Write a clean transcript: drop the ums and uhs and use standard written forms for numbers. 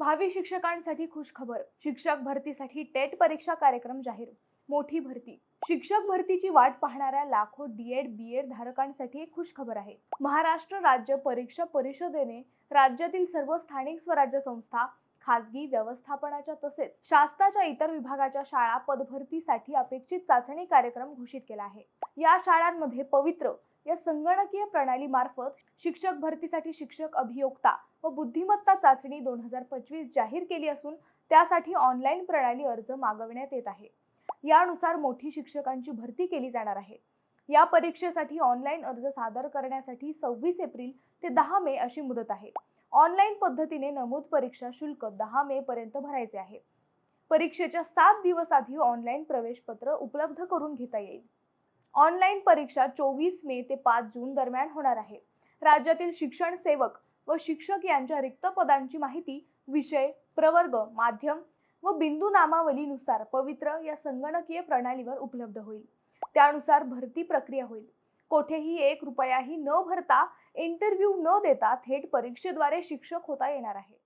भावी शिक्षकांसाठी खुशखबर. शिक्षक भरतीसाठी टेट परीक्षा कार्यक्रम जाहीर. मोठी भरती. शिक्षक भरतीची वाट पाहणाऱ्या लाखो डीएड बीएड धारकांसाठी एक खुशखबर आहे. महाराष्ट्र राज्य परीक्षा परिषदेने राज्यातील सर्व स्थानिक स्वराज्य संस्था, खासगी व्यवस्थापनाच्या तसेच शासनाच्या इतर विभागाच्या शाळा पदभरतीसाठी अपेक्षित चाचणी कार्यक्रम घोषित केला आहे. या शाळांमध्ये पवित्र या संगणकीय प्रणाली मार्फत शिक्षक भरतीसाठी शिक्षक अभियोक्ता व बुद्धिमत्ता चाचणी 2025 जाहीर केली असून त्यासाठी ऑनलाईन प्रणाली अर्ज मागविण्यात येत आहे. यानुसार मोठी शिक्षकांची भरती केली जाणार आहे. या परीक्षेसाठी ऑनलाईन अर्ज सादर करण्यासाठी 26 एप्रिल ते 10 मे अशी मुदत आहे. ऑनलाईन पद्धतीने नमूद परीक्षा शुल्क 10 मे पर्यंत भरायचे आहे. परीक्षेच्या 7 दिवस आधी ऑनलाईन प्रवेश पत्र उपलब्ध करून घेता येईल. ऑनलाईन परीक्षा 24 मे ते 5 जून दरम्यान होणार आहे. राज्यातील शिक्षण सेवक व शिक्षक यांच्या रिक्त पदांची माहिती विषय, प्रवर्ग, माध्यम व बिंदू नामावलीनुसार पवित्र या संगणकीय प्रणालीवर उपलब्ध होईल. त्यानुसार भरती प्रक्रिया होईल. कोठेही 1 रुपयाही न भरता, इंटरव्ह्यू न देता थेट परीक्षेद्वारे शिक्षक होता येणार आहे.